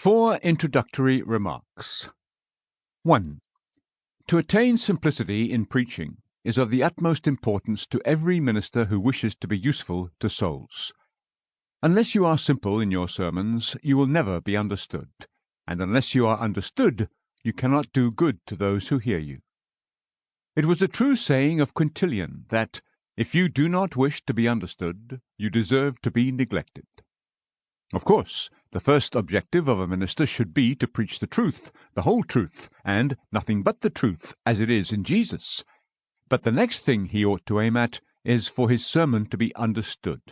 4 introductory remarks. 1. To attain simplicity in preaching is of the utmost importance to every minister who wishes to be useful to souls. Unless you are simple in your sermons, you will never be understood, and unless you are understood, you cannot do good to those who hear you. It was a true saying of Quintilian that, if you do not wish to be understood, you deserve to be neglected. Of course, the first objective of a minister should be to preach the truth, the whole truth, and nothing but the truth, as it is in Jesus. But the next thing he ought to aim at is for his sermon to be understood,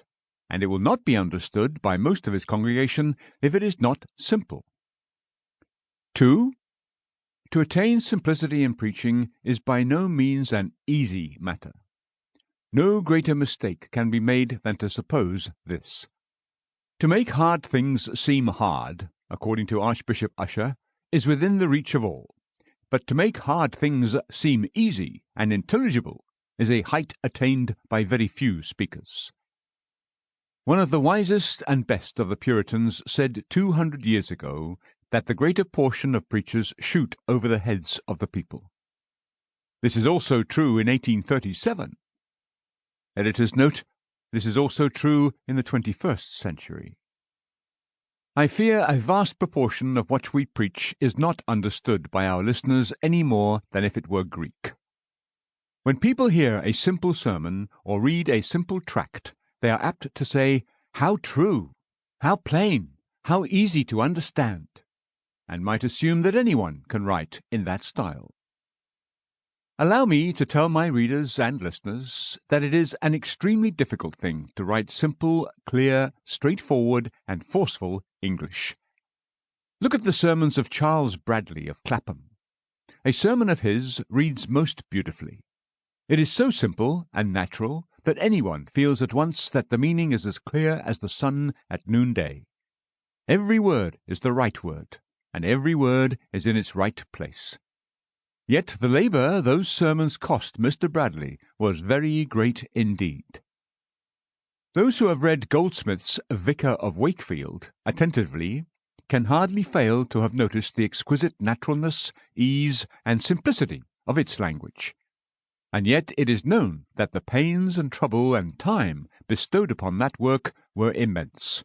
and it will not be understood by most of his congregation if it is not simple. 2. To attain simplicity in preaching is by no means an easy matter. No greater mistake can be made than to suppose this. To make hard things seem hard, according to Archbishop Usher, is within the reach of all. But to make hard things seem easy and intelligible is a height attained by very few speakers. One of the wisest and best of the Puritans said 200 years ago that the greater portion of preachers shoot over the heads of the people. This is also true in 1837. Editor's note: this is also true in the 21st century. I fear a vast proportion of what we preach is not understood by our listeners any more than if it were Greek. When people hear a simple sermon or read a simple tract, they are apt to say, "How true! How plain! How easy to understand!" and might assume that anyone can write in that style. Allow me to tell my readers and listeners that it is an extremely difficult thing to write simple, clear, straightforward, and forceful English. Look at the sermons of Charles Bradley of Clapham. A sermon of his reads most beautifully. It is so simple and natural that anyone feels at once that the meaning is as clear as the sun at noonday. Every word is the right word, and every word is in its right place. Yet the labour those sermons cost Mr. Bradley was very great indeed. Those who have read Goldsmith's Vicar of Wakefield attentively can hardly fail to have noticed the exquisite naturalness, ease, and simplicity of its language. And yet it is known that the pains and trouble and time bestowed upon that work were immense.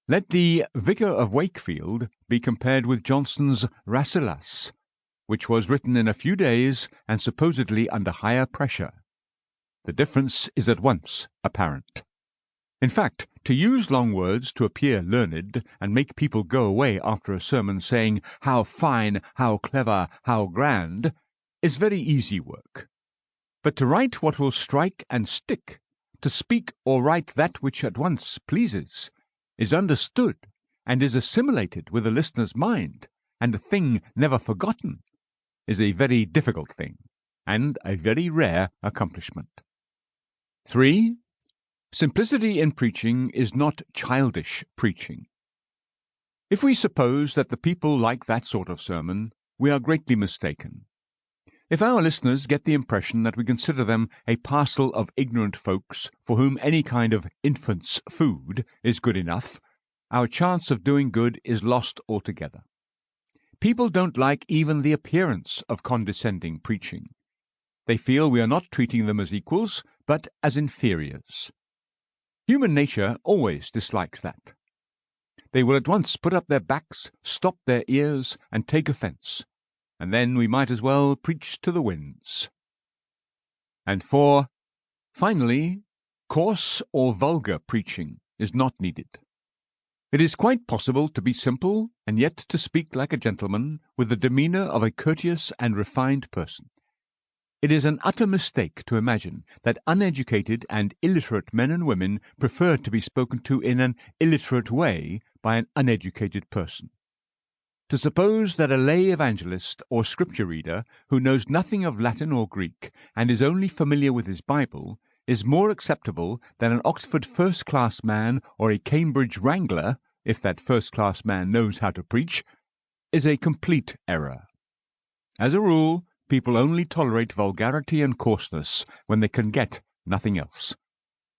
Let the Vicar of Wakefield be compared with Johnson's Rasselas, which was written in a few days and supposedly under higher pressure. The difference is at once apparent. In fact, to use long words to appear learned and make people go away after a sermon saying, "How fine, how clever, how grand," is very easy work. But to write what will strike and stick, to speak or write that which at once pleases, is understood, and is assimilated with the listener's mind, and a thing never forgotten, is a very difficult thing, and a very rare accomplishment. 3. Simplicity in preaching is not childish preaching. If we suppose that the people like that sort of sermon, we are greatly mistaken. If our listeners get the impression that we consider them a parcel of ignorant folks for whom any kind of infant's food is good enough, our chance of doing good is lost altogether. People don't like even the appearance of condescending preaching. They feel we are not treating them as equals, but as inferiors. Human nature always dislikes that. They will at once put up their backs, stop their ears, and take offence, and then we might as well preach to the winds. And 4. Finally, coarse or vulgar preaching is not needed. It is quite possible to be simple and yet to speak like a gentleman with the demeanour of a courteous and refined person. It is an utter mistake to imagine that uneducated and illiterate men and women prefer to be spoken to in an illiterate way by an uneducated person. To suppose that a lay evangelist or scripture reader who knows nothing of Latin or Greek and is only familiar with his Bible is more acceptable than an Oxford first-class man or a Cambridge wrangler, if that first-class man knows how to preach, is a complete error. As a rule, people only tolerate vulgarity and coarseness when they can get nothing else.